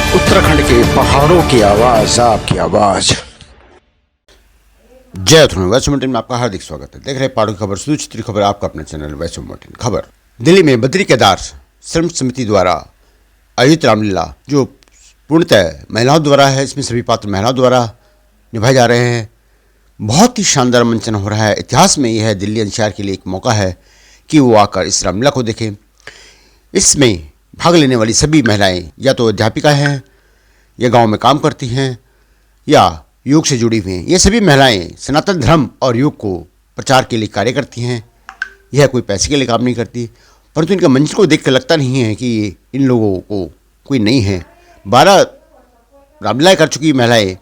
उत्तराखंड के पहाड़ों की आवाज, आपकी आवाज। जय धन्यवाद। वैष्णो मोर्टिन में आपका हार्दिक स्वागत है। देख रहे पहाड़ों की खबर, सूचित खबर, आपका अपना चैनल वैष्णो मोर्टिन खबर। दिल्ली में बद्री केदार श्रम समिति द्वारा आयोजित रामलीला जो पूर्णतः महिलाओं द्वारा है, इसमें सभी पात्र महिलाओं द्वारा निभाए जा रहे हैं। बहुत ही शानदार मंचन हो रहा है। इतिहास में यह दिल्ली एनसीआर के लिए एक मौका है कि वो आकर इस रामलीला को देखें। इसमें भाग लेने वाली सभी महिलाएं या तो अध्यापिका हैं या गांव में काम करती हैं या योग से जुड़ी हुई हैं। ये सभी महिलाएं सनातन धर्म और योग को प्रचार के लिए कार्य करती हैं। यह कोई पैसे के लिए काम नहीं करती, परंतु इनका मंच को देख कर लगता नहीं है कि इन लोगों को कोई नहीं है। 12 रामलीला कर चुकी महिलाएं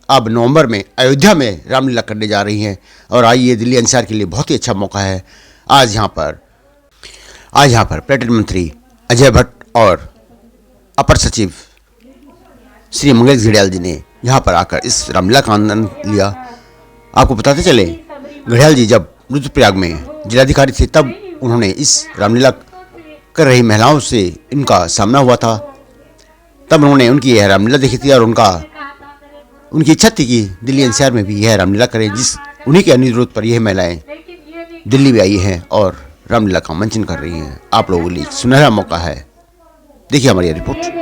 अब नवंबर में अयोध्या में रामलीला करने जा रही हैं। और आइए, दिल्ली एनसीआर के लिए बहुत ही अच्छा मौका है। आज यहाँ पर पर्यटन मंत्री अजय भट्ट और अपर सचिव श्री मंगलेश घड़ियाल जी ने यहाँ पर आकर इस रामलीला का आनंद लिया। आपको बताते चले, घड़ियाल जी जब रुद्रप्रयाग में जिलाधिकारी थे तब उन्होंने इस रामलीला कर रही महिलाओं से इनका सामना हुआ था। तब उन्होंने उनकी यह रामलीला देखी थी और उनकी इच्छा थी कि दिल्ली एनसीआर में भी यह रामलीला करें। उन्हीं के अनुरोध पर यह महिलाएं दिल्ली में आई हैं और रामलीला का मंचन कर रही हैं। आप लोगों के लिए सुनहरा मौका है। देखिए हमारी रिपोर्ट।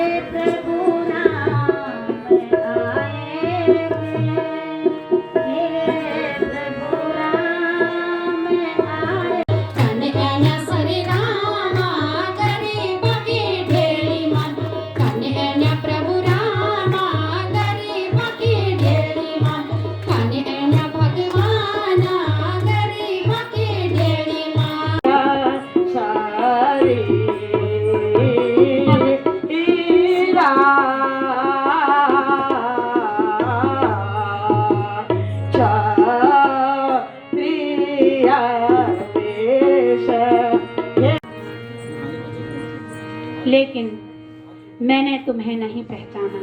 लेकिन मैंने तुम्हें नहीं पहचाना।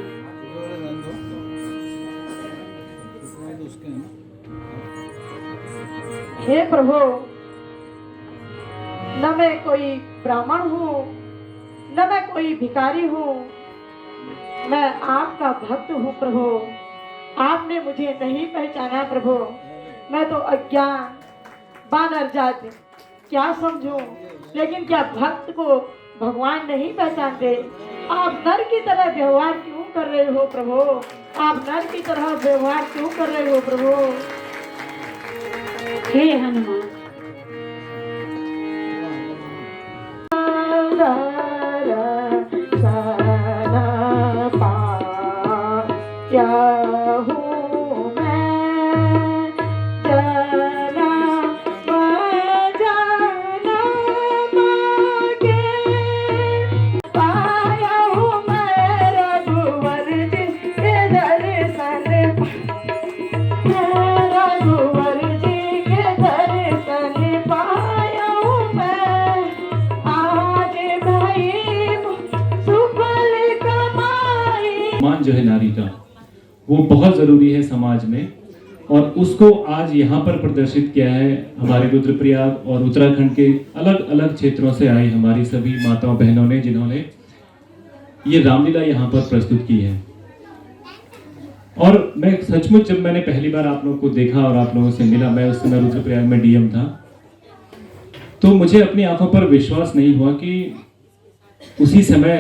हे प्रभु, न मैं कोई ब्राह्मण हूँ, न मैं कोई भिखारी हूँ, मैं आपका भक्त हूँ प्रभु। आपने मुझे नहीं पहचाना प्रभु। मैं तो अज्ञान बानर जाति क्या समझूं, लेकिन क्या भक्त को भगवान नहीं पहचानते? आप नर की तरह व्यवहार क्यों कर रहे हो प्रभु? आप नर की तरह व्यवहार क्यों कर रहे हो प्रभु? हे हनुमान, जो है नारी का, वो बहुत ज़रूरी है समाज में, और उसको आज यहाँ पर प्रदर्शित किया है हमारे रुद्रप्रयाग और उत्तराखंड के अलग अलग क्षेत्रों से आई हमारी सभी माताओं बहनों ने, जिन्होंने ये रामलीला यहाँ पर प्रस्तुत की है। और मैं सचमुच, जब मैंने पहली बार आप लोगों को देखा और आप लोगों से मिला, मैं उस समय रुद्रप्रयाग में डीएम था, तो मुझे अपनी आंखों पर विश्वास नहीं हुआ कि उसी समय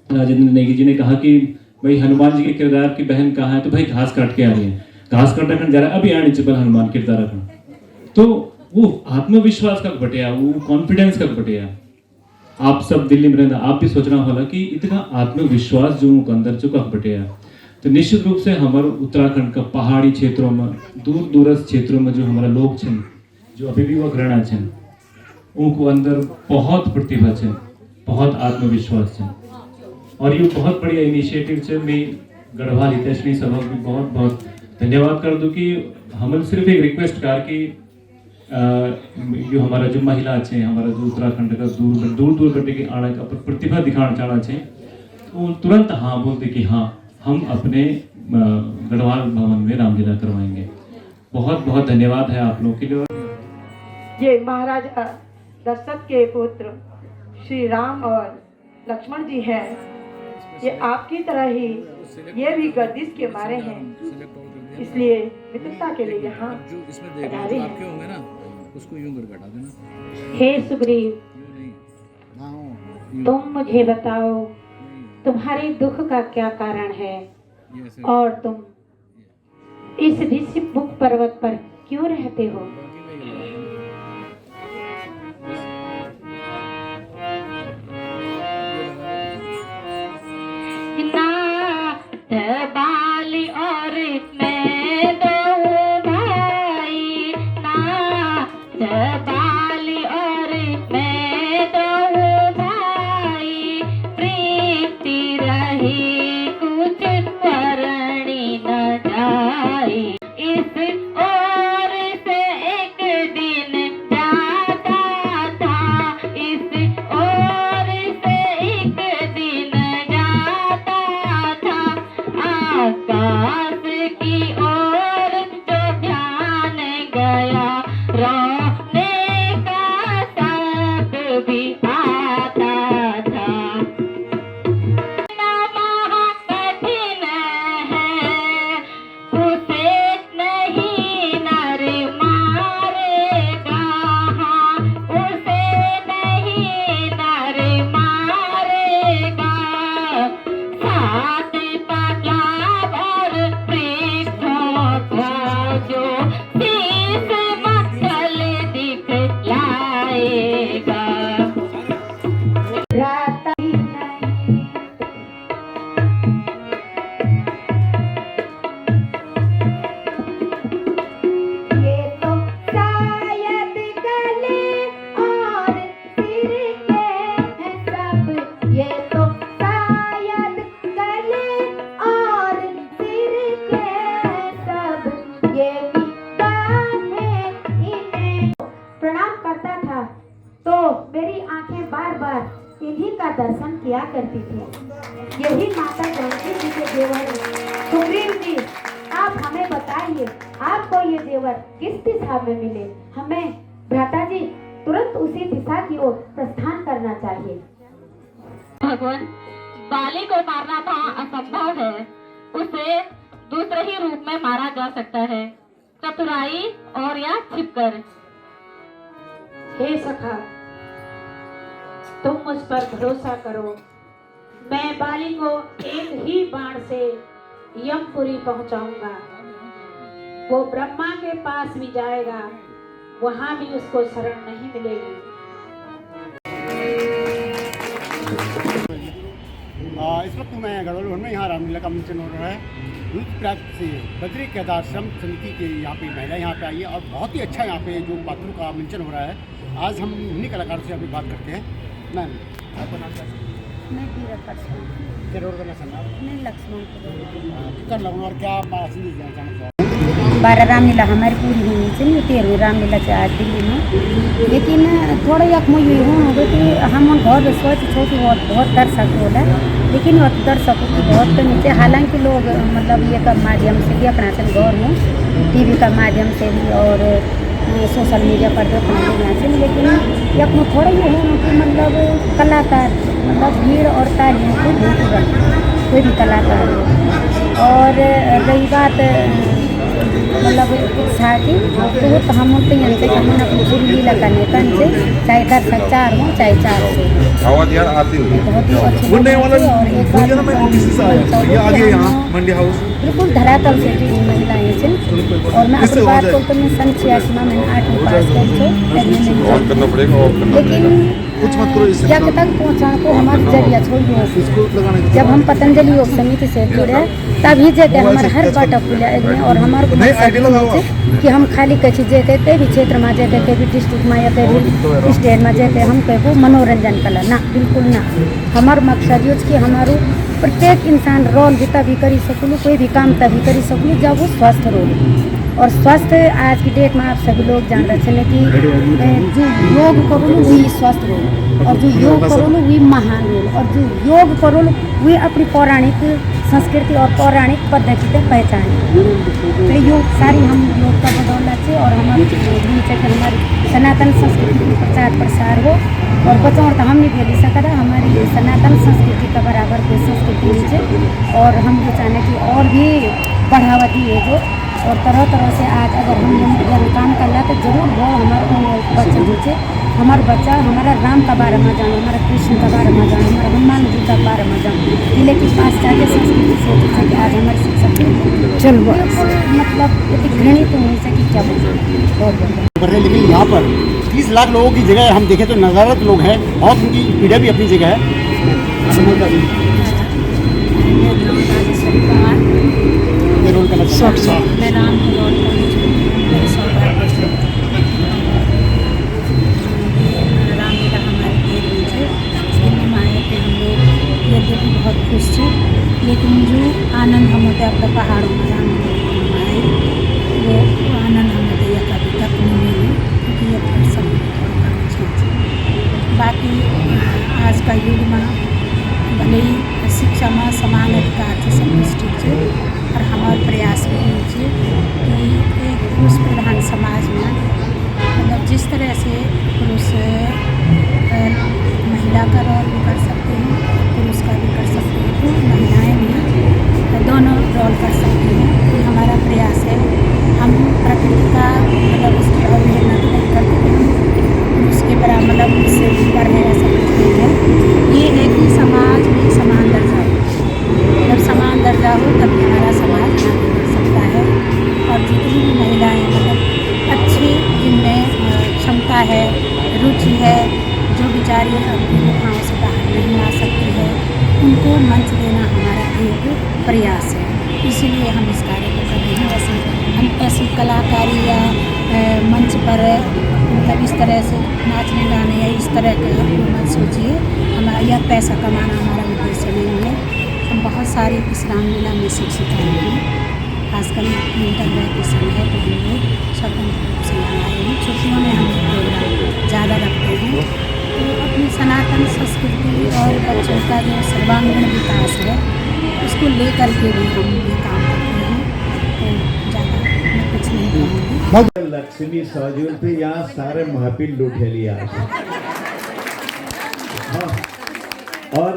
राजेंद्र नेगी जी ने कहा कि भाई हनुमान जी के किरदार की बहन कहाँ है? तो भाई घास काट के आ रही है, घास काटने जा रहा है, अभी आने चपल हनुमान किरदार रखना। तो वो आत्मविश्वास का बटिया, वो कॉन्फिडेंस का बटिया। आप सब दिल्ली में रहना, आप भी सोचना होगा कि इतना आत्मविश्वास जो उनके अंदर जो का बटिया। तो निश्चित रूप से हमारे उत्तराखंड का पहाड़ी क्षेत्रों में, दूर दूरस्थ क्षेत्रों में जो हमारा लोग छन, जो अभी भी वो घृणा छन, उनको अंदर बहुत प्रतिभा छन, बहुत आत्मविश्वास छन। और ये बहुत बढ़िया इनिशिएटिव है। मैं गढ़वाल हितैषणी सभा भी बहुत बहुत धन्यवाद कर दूँ कि हम सिर्फ एक रिक्वेस्ट कर कि जो हमारा जो महिला है, हमारा जो उत्तराखंड का दूर दूर करने के आने का प्रतिभा दिखाना चाहना चाहिए, तो तुरंत हाँ बोलते कि हाँ, हम अपने गढ़वाल भवन में रामलीला करवाएंगे। बहुत बहुत धन्यवाद है आप लोग के लिए। ये महाराजा दशरथ के पुत्र श्री राम और लक्ष्मण जी है। ये आपकी तरह ही ये भी गर्दिश के मारे हैं, इसलिए मित्रता के लिए यहाँ जो इसमें देख पधारे जो हैं। आपके होंगे ना उसको यूं करके हटा देना, हे सुग्रीव, यूं नहीं, हाँ यूं, तुम मुझे बताओ तुम्हारे दुख का क्या कारण है ये ऐसे और तुम इस ऋषिमुख पर्वत पर क्यों रहते हो? बाकी में ये लगा देना। नाथ बाली और मैं दो भाई, नाथ बाली और मैं दो भाई, प्रीति रही कुछ करनी न जाई। इस ओर से एक दिन जाता था, इस ओर से एक दिन जाता था, आकाश की ओर जो ध्यान गया, रोने का शब्द भी आता था। कठिन है उसे नहीं नर मारेगा, उसे नहीं नर मारेगा। सात पगला और पृष्ठों को जो शीश मक्खल दिखलाएगा। रात नहीं ये तो शायद गले और सिर के हैं सब, ये तो शायद गले और सिर के हैं सब, ये भी गाने इन्हें प्रणाम करता था तो मेरी आंखें बार बार इन्हीं का दर्शन किया करती थी। यही माता जानकी जी के देवर सुग्रीव जी, आप हमें बताइए आपको ये जेवर किस दिशा में मिले? हमें भ्राता जी तुरंत उसी दिशा की ओर प्रस्थान करना चाहिए। भगवान, बाली को मारना था असंभव है, उसे दूसरे ही रूप में मारा जा सकता है, चतुराई और या छिपकर। हे सखा, तुम मुझ पर भरोसा करो, मैं बाली को एक ही बाण से यमपुरी पहुंचाऊंगा। वो ब्रह्मा के पास भी जाएगा, वहां भी उसको शरण नहीं मिलेगी। इस वक्त मैं गढ़वाल में यहाँ रामलीला का मंचन हो रहा है। रुद्र प्राप्त से बद्री केदार श्रम समिति के यहाँ पे महिला यहाँ पे आई है और बहुत ही अच्छा यहाँ पे जो पात्रों का मंचन हो रहा है। आज हम उन्हीं कलाकारों से अभी बात करते हैं। मैम, आपका नाम क्या है? मैं वीरत परसों जरूर करना चाहना मैं लक्ष्मण कितना लगूँ और क्या मासिंदी जाना चाहूँ 12 रामलीला हमारी पूरी हुई थी, 13वीं रामलीला से आज दिल्ली में। लेकिन थोड़ा यक मुझे हो गए कि हम घर सोच छोटी बहुत दर्शक बोला, लेकिन वह दर्शकों की बहुत कमी थी। हालांकि लोग मतलब ये का माध्यम से देखना चाहिए, घर में टीवी का माध्यम से भी और सोशल मीडिया पर देखना चाहिए, लेकिन यक में थोड़ा ये हो कि मतलब कलाकार मतलब भीड़ और तालियों को भूख कोई भी कलाकार हो। और रही बात मतलब इच्छा की तो हम तैयार से हम अपनी सुरीला करने कन से चाहे दर्शक 4 हो चाहे 4 हो आवाज यार आती हुई बहुत ही अच्छी गुड वाला और एक भैया ना मैं ऑफिस से आया ये आ गया यहाँ मंडी हाउस बिल्कुल धरातल से जुड़ी महिलाएं से। और मैं अपनी बात को मैं सन 86 में मैंने 8वीं पास कर और करना पड़ेगा और करना लेकिन कुछ मत करो इससे जब तक पहुँचाने को हमारे जरिया छोड़िए। इसको लगाने के जब हम पतंजलि योग समिति से जुड़े तभी जगह हमारे हर बाटा खुला है और हमारे को नहीं, मकसद आइडिया लगाओ है कि हम खाली कची जगह के भी क्षेत्र में जगह के भी डिस्ट्रिक्ट में या के स्टेट में जगह हम कहो मनोरंजन कला ना, बिल्कुल ना। हमारा मकसद ये कि हमारो प्रत्येक इंसान रोल भी तभी करी सकूँ, कोई भी काम तभी करी सकूँ जब वो स्वस्थ रोल। और स्वस्थ आज की डेट में आप सभी लोग जान रहे हैं कि जो योग करो वही स्वस्थ रोल और जो योग करो वही महान रोल और जो योग करो वही अपनी पौराणिक संस्कृति और पौराणिक पद्धति से पहचाने। तो योग सारी हम लोग का बदौलत से और हमारी सनातन संस्कृति की प्रचार प्रसार हो और बचाओ तो हम नहीं बोली सकता हमारी सनातन संस्कृति का बराबर कोई संस्कृति और हम जो चाहते कि और भी बढ़ावा दिए जो और तरह तरह से आज अगर हम जब काम कर रहा तो जरूर वो हमारे बच्चे बच्चे हमारे बच्चा हमारा राम का बारे में जानो, हमारा कृष्ण का बारे में जानो, हमारा हनुमान जी का बारे में जानो, जिले के पास जाके संस्कृति से जैसे कि आज हमारे शिक्षक चल मतलब इतनी घृणित होने से कि क्या बोलूं, बहुत बढ़िया। कर रहे हैं, लेकिन यहाँ पर 30 लाख लोगों की जगह हम देखें तो नज़ारत लोग हैं, बहुत उनकी पीढ़ियाँ भी अपनी जगह है। ये रोल करना चाहता हूं। मैं राम को लौट मेरे सौभाग्य से रामलीला हमारे देश में थे, सिनेमा में आए थे हम लोग, यद्यपि बहुत खुश थे, लेकिन जो आनंद हम होते अपने पहाड़ों में रामलीला आए वो आनंद हम होते यह कभी तक नहीं मिले, क्योंकि ये अपना सब बाकी आज का युग में भले ही शिक्षा में समान अधिकार से संतुष्टि है और हमारे प्रयास भी है कि एक पुरुष प्रधान समाज में मतलब जिस तरह से पुरुष महिला का रोल भी कर सकते हैं, पुरुष का भी कर सकते हैं, तो महिलाएं भी दोनों रोल कर सकती हैं। ये हमारा प्रयास है। हम प्रकृति का मतलब उसकी अवहेलना तो नहीं करते, हम उसके बराबर मतलब उससे ऊपर है ऐसा कुछ नहीं है। ये है कि समाज में समान दर्जा हो, जब समान दर्जा हो तभी हमारा समाज आगे बढ़ सकता है। और जितनी भी महिलाएं मतलब अच्छी जिनमें क्षमता है, रुचि है, जो बेचारी अपनी गुफाओं से बाहर नहीं आ सकती है, उनको मंच देना हमारा एक प्रयास है। इसीलिए हम इस कार्य को कर रहे हैं। वैसे हम ऐसी कलाकारी या मंच पर मतलब इस तरह से नाचने गाने या इस तरह का मत सोचिए, हमारा यह पैसा कमाना हमारा उद्देश्य नहीं है। हम बहुत सारी इस रामलीला में शिक्षिकाएँ हैं, खासकर विंटर वैकेशन है तो हम लोग स्वतंत्र रूप से यहाँ आए हैं। छुट्टियों में हम प्रोग्राम ज़्यादा रखते हैं, तो अपनी सनातन संस्कृति और बच्चों का जो सर्वांगीण विकास है उसको लेकर के भी हम ये काम करते हैं। तो ज़्यादा मैं कुछ नहीं कहूँगी। लक्ष्मी सहजूल पे यहाँ सारे महफिल लूटे लिया हाँ। और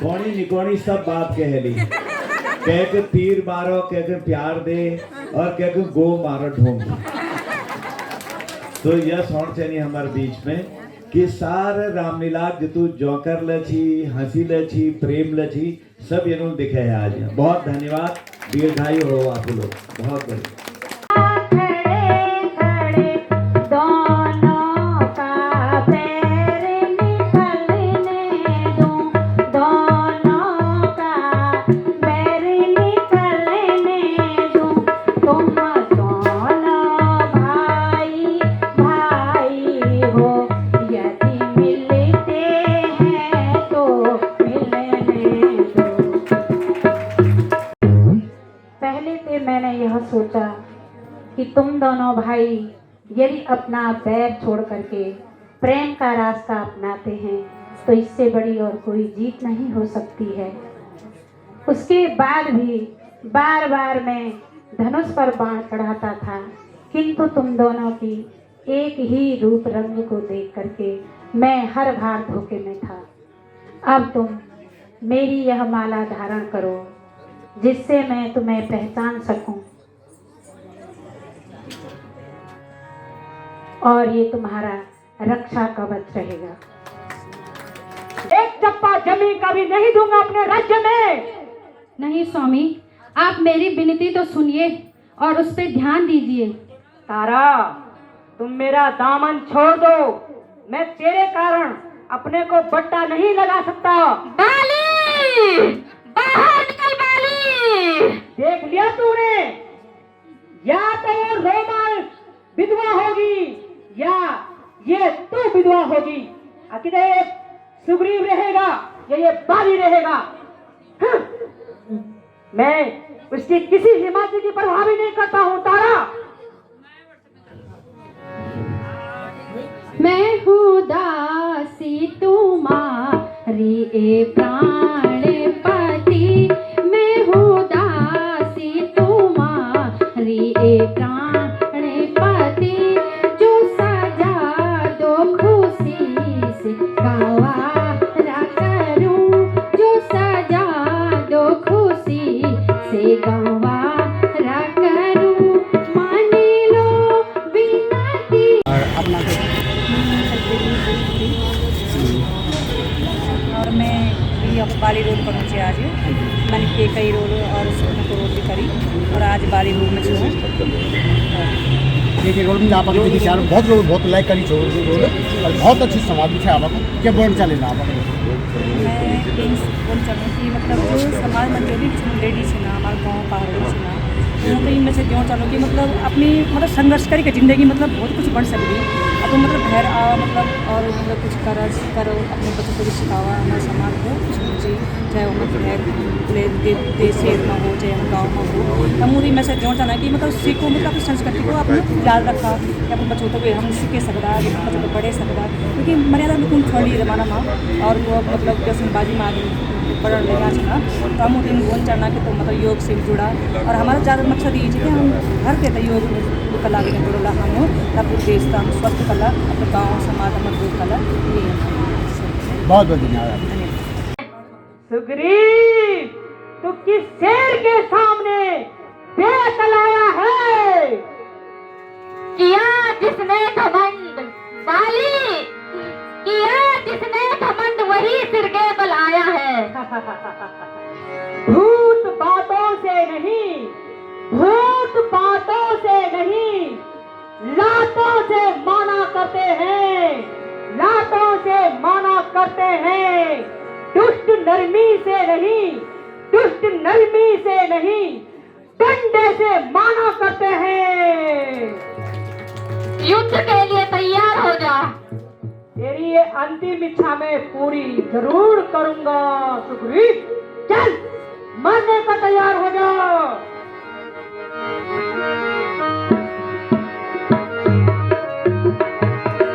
कौनी निकोनी सब बात कह ली, कह के तीर मारो, कह के प्यार दे और कह के गो मारो ढूंढ। तो यह सोच चाहिए हमारे बीच में कि सारे रामलीला जितु जोकर लची, हंसी लची, प्रेम लची सब ये दिखे है आज। बहुत धन्यवाद, दीर्घायु हो आप लोग, बहुत बढ़िया। सोचा कि तुम दोनों भाई यदि अपना बैर छोड़ करके प्रेम का रास्ता अपनाते हैं तो इससे बड़ी और कोई जीत नहीं हो सकती है। उसके बाद भी बार बार मैं धनुष पर बाण चढ़ाता था, किंतु तुम दोनों की एक ही रूप रंग को देख करके मैं हर बार धोखे में था। अब तुम मेरी यह माला धारण करो जिससे मैं तुम्हें पहचान सकूं और ये तुम्हारा रक्षा कवच रहेगा। एक चप्पा जमीन का भी नहीं दूंगा अपने राज्य में। नहीं स्वामी, आप मेरी विनती तो सुनिए और उस पर ध्यान दीजिए। तारा, तुम मेरा दामन छोड़ दो, मैं तेरे कारण अपने को बट्टा नहीं लगा सकता। बाली, बाहर निकल बाली। देख लिया तूने, या तो रोमांस विधवा होगी या ये तू विधवा होगी। आखिर ये सुग्रीव रहेगा या ये बाली रहेगा। मैं उसकी किसी हिमाचल की परवाह भी नहीं करता हूँ। तारा, मैं हूँ दासी तुम्हारी ए प्राणपति, मैं हूँ दासी तुम्हारी ए प्राणपति, जो सजा दो खुशी से गवारा करूं, जो सजा दो खुशी और मैं भी अब बाली रोल करूँ छे आज मैंने के कई रोल और उसको रोल भी करी और आज बाली रोल में छूँ एक रोल में आप देखिए चार बहुत लोग बहुत लाइक करी छो रोल और बहुत अच्छी संवाद भी है आपको क्या बोलना चले ना आप मैं यही बोल चाहूँ कि मतलब जो समाज में जो भी लेडीज है ना हमारे गाँव पहाड़ों से ना तो इनमें से क्यों चलो कि मतलब अपनी मतलब संघर्ष करके ज़िंदगी मतलब बहुत कुछ बन सकती अब तो मतलब घर आओ मतलब और मतलब कुछ करो अपने बच्चों को भी सिखावा हमारे समाज को कुछ चीज़ चाहे वो मतलब देश शहर में हो चाहे हम गाँव में हो हम मुझे मैं से क्यों चाहना कि मतलब सीखो मतलब अपनी संस्कृति को अपने याद रखा कि अपने बच्चों को भी हम सीखे सकता बच्चों को पढ़े सकता क्योंकि मर्यादा बिल्कुल छोड़ ली ज़माना में और वो मतलब जैसे बाजी में आदमी पढ़ लिखा ना तो हम उन बोल चाहना कि तो मतलब योग से जुड़ा और हमारा ज़्यादा मकसद ये है कि हम हर के योग कला के जुड़ला हम अपने देश का हम स्वस्थ कला अपने गाँव समाज मजबूत कला ये है बहुत बहुत धन्यवाद सुग्रीव तू किस शेर के सामने बेतलाया है किया जिसने घमंड बाली किया जिसने घमंड वही सिर के बल आया है भूत बातों से नहीं भूत बातों से नहीं लातों से माना करते हैं लातों से माना करते हैं दुष्ट नरमी से नहीं डंडे से माना करते हैं युद्ध के लिए तैयार हो जा तेरी ये अंतिम इच्छा मैं पूरी जरूर करूंगा सुग्रीव चल मरने का तैयार हो जा छिड़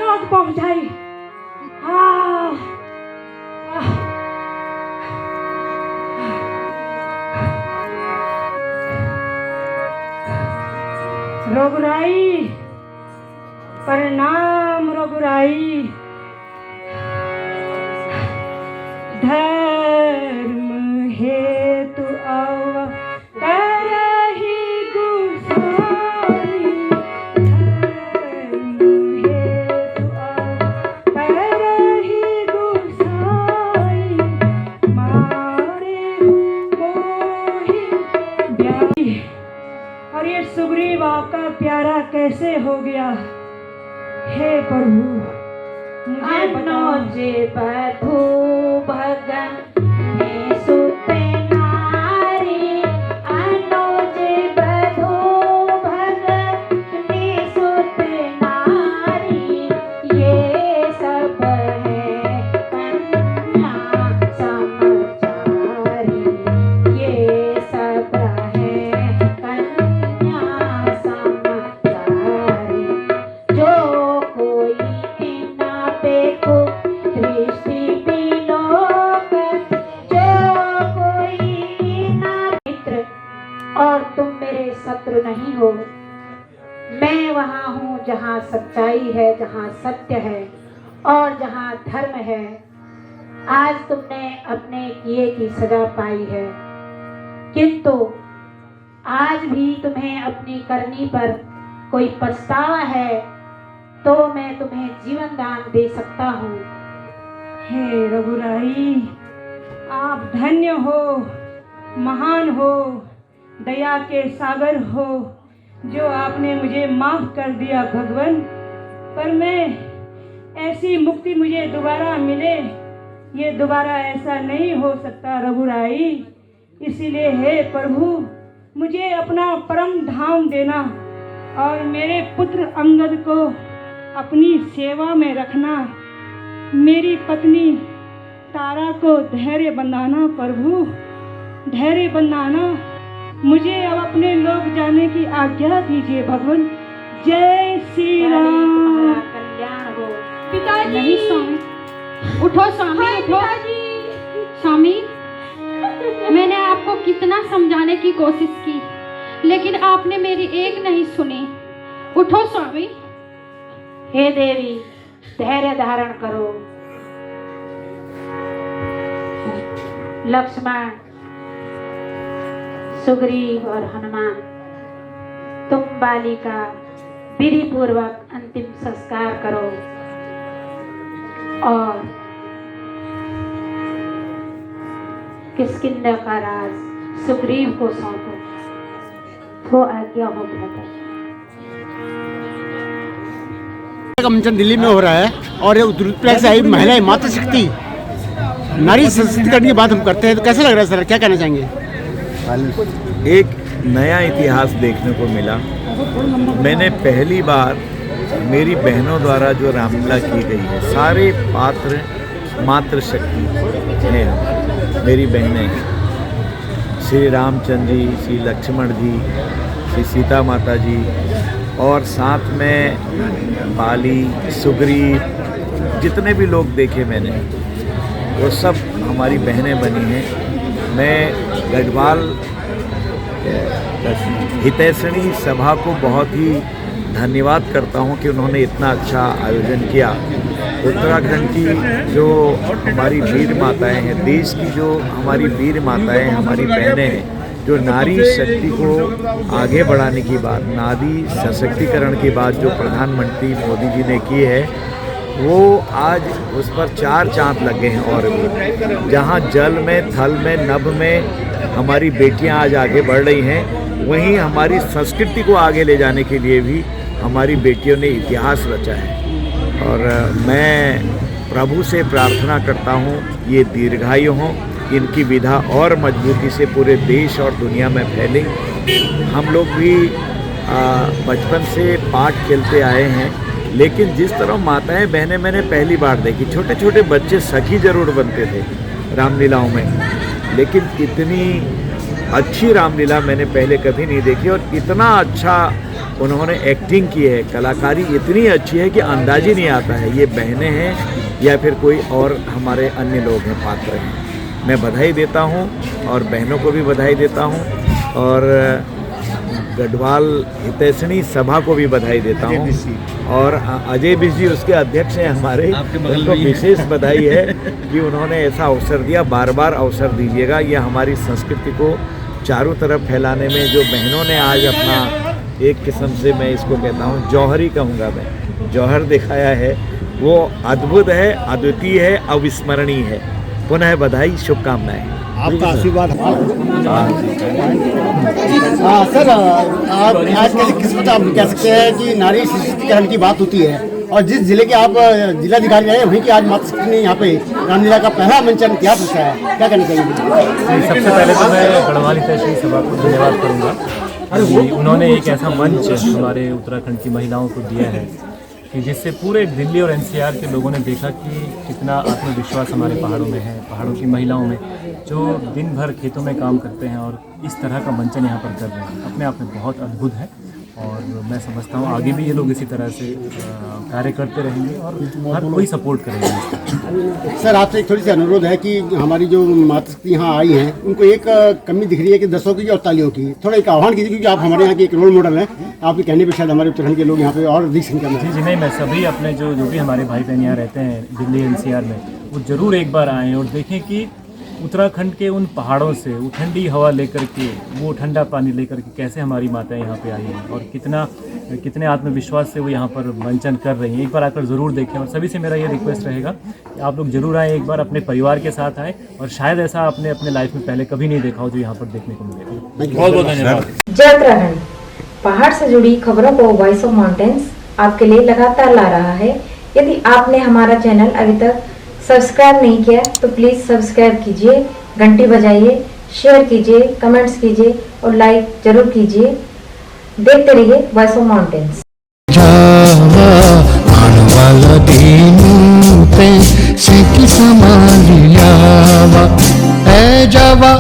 आग पहुंचाई। हाँ रघुराई, प्रणाम रघुराई। धर्म हेतु अवतरहि गोसाई, धर्म हेतु अवतरहि गोसाई, मारे मोहि ब्याही। और ये सुग्रीव आपका प्यारा कैसे हो गया? हे प्रभु मुझे बताओ। अनुजे बधू भगन ने सुत नारी, अनुजे बधू भगन ने सुत नारी, ये सब है कन्या समाचारी, ये सब है कन्या समाचारी। जो कोई इना देखो दृष्टि बिलोक, जो कोई ना मित्र और तुम मेरे शत्रु नहीं हो। मैं वहाँ हूँ जहाँ सच्चाई है, जहाँ सत्य है और जहाँ धर्म है। आज तुमने अपने किए की सजा पाई है, किंतु आज भी तुम्हें अपनी करनी पर कोई पछतावा है तो मैं तुम्हें जीवन दान दे सकता हूँ। हे रघुराई, आप धन्य हो, महान हो, दया के सागर हो, जो आपने मुझे माफ कर दिया भगवान। पर मैं ऐसी मुक्ति मुझे दोबारा मिले, ये दोबारा ऐसा नहीं हो सकता रघुराई। इसीलिए हे प्रभु मुझे अपना परम धाम देना और मेरे पुत्र अंगद को अपनी सेवा में रखना। मेरी पत्नी तारा को धैर्य बंधाना प्रभु, धैर्य बंधाना। मुझे अब अपने लोग जाने की आज्ञा दीजिए भगवान। जय श्री राम। तुम्हारा कल्याण हो। पिताजी नहीं स्वामी, उठो स्वामी, उठो स्वामी। मैंने आपको कितना समझाने की कोशिश की, लेकिन आपने मेरी एक नहीं सुनी। उठो स्वामी। हे देवी, धैर्य धारण करो। लक्ष्मण, सुग्रीव और हनुमान, तुम बाली का विधि पूर्वक अंतिम संस्कार करो और किष्किंधा का राज सुग्रीव को सौंपो। वो आज्ञा हो भ्राता। का मंचन दिल्ली में हो रहा है और ये रुद्रप्रयाग से आई महिलाएं मातृशक्ति नारी सशक्तिकरण की बात हम करते हैं, तो कैसा लग रहा है सर, क्या कहना चाहेंगे? एक नया इतिहास देखने को मिला। मैंने पहली बार मेरी बहनों द्वारा जो रामलीला की गई है, सारे पात्र मातृशक्ति हैं। मेरी बहनें श्री रामचंद्र जी, श्री लक्ष्मण जी, श्री सीता माता जी और साथ में बाली, सुग्रीव, जितने भी लोग देखे मैंने वो सब हमारी बहनें बनी हैं। मैं गढ़वाल हितैषणी सभा को बहुत ही धन्यवाद करता हूं कि उन्होंने इतना अच्छा आयोजन किया। उत्तराखंड की जो हमारी वीर माताएं हैं, देश की जो हमारी वीर माताएं, हमारी बहनें हैं, जो नारी शक्ति को आगे बढ़ाने की बात, नारी सशक्तिकरण की बात जो प्रधानमंत्री मोदी जी ने की है, वो आज उस पर 4 चांद लग गए हैं। और भी जहाँ जल में, थल में, नभ में हमारी बेटियां आज आगे बढ़ रही हैं, वहीं हमारी संस्कृति को आगे ले जाने के लिए भी हमारी बेटियों ने इतिहास रचा है। और मैं प्रभु से प्रार्थना करता हूँ ये दीर्घायु हों, इनकी विधा और मजबूती से पूरे देश और दुनिया में फैले। हम लोग भी बचपन से पाठ खेलते आए हैं, लेकिन जिस तरह माताएं बहनें मैंने पहली बार देखी, छोटे छोटे बच्चे सखी जरूर बनते थे रामलीलाओं में, लेकिन इतनी अच्छी रामलीला मैंने पहले कभी नहीं देखी। और इतना अच्छा उन्होंने एक्टिंग की है, कलाकारी इतनी अच्छी है कि अंदाज ही नहीं आता है ये बहनें हैं या फिर कोई और हमारे अन्य लोग हैं, पात्र हैं। मैं बधाई देता हूँ और बहनों को भी बधाई देता हूँ और गढ़वाल हितैषणी सभा को भी बधाई देता हूँ और अजय बिश जी उसके अध्यक्ष हैं हमारे, उनको विशेष बधाई है कि उन्होंने ऐसा अवसर दिया। बार बार अवसर दीजिएगा, ये हमारी संस्कृति को चारों तरफ फैलाने में जो बहनों ने आज अपना एक किस्म से, मैं इसको कहता हूँ जौहर ही कहूँगा, मैं जौहर दिखाया है, वो अद्भुत है, अद्वितीय है, अविस्मरणीय है। पुनः बधाई, शुभकामनाएं। आपका आशीर्वाद। हाँ सर, आज के किस वक्त आप कह सकते हैं कि नारी सशक्तिकरण की बात होती है और जिस जिले के आप जिलाधिकारी रहे वहीं की आज मातृशक्ति ने यहाँ पे रामलीला का पहला मंचन क्या पूछा है, क्या कहना चाहिए? सबसे पहले तो मैं गढ़वाल हितैषणी सभा को धन्यवाद करूँगा कि उन्होंने एक ऐसा मंच हमारे उत्तराखंड की महिलाओं को दिया है कि जिससे पूरे दिल्ली और एनसीआर के लोगों ने देखा कि कितना आत्मविश्वास हमारे पहाड़ों में है, पहाड़ों की महिलाओं में जो दिन भर खेतों में काम करते हैं और इस तरह का मंचन यहाँ पर कर रहे हैं, अपने आप में बहुत अद्भुत है। और मैं समझता हूँ आगे भी ये लोग इसी तरह से कार्य करते रहेंगे और हर कोई सपोर्ट करेंगे। सर आपसे एक थोड़ी सी अनुरोध है कि हमारी जो मातृशक्ति यहाँ आई हैं उनको एक कमी दिख रही है कि दसों की और तालियों की, थोड़ा एक आह्वान कीजिए क्योंकि आप हमारे यहाँ के एक रोल मॉडल हैं। आपके कहने पर शायद हमारे उत्तराखंड के लोग यहाँ पे और अधिक संख्या में। जी नहीं, मैं सभी अपने जो भी हमारे भाई बहन यहाँ रहते हैं दिल्ली एनसीआर में, वो ज़रूर एक बार आएँ और देखें कि उत्तराखंड के उन पहाड़ों से वो ठंडी हवा लेकर के, वो ठंडा पानी लेकर के कैसे हमारी माताएं यहाँ पे आई हैं और कितने आत्मविश्वास से वो यहाँ पर मंचन कर रही हैं। एक बार आकर ज़रूर देखें और सभी से मेरा ये रिक्वेस्ट रहेगा कि आप लोग ज़रूर आएँ, एक बार अपने परिवार के साथ आएँ और शायद ऐसा आपने अपने लाइफ में पहले कभी नहीं देखा हो जो यहाँ पर देखने को मिले। बहुत बहुत धन्यवाद। जय उत्तराखंड, पहाड़ से जुड़ी खबरों को वॉइस ऑफ माउंटेन्स आपके लिए लगातार ला रहा है। यदि आपने हमारा चैनल अभी तक सब्सक्राइब नहीं किया तो प्लीज सब्सक्राइब कीजिए, घंटी बजाइए, शेयर कीजिए, कमेंट्स कीजिए और लाइक जरूर कीजिए। देखते रहिए voice of mountains. A Java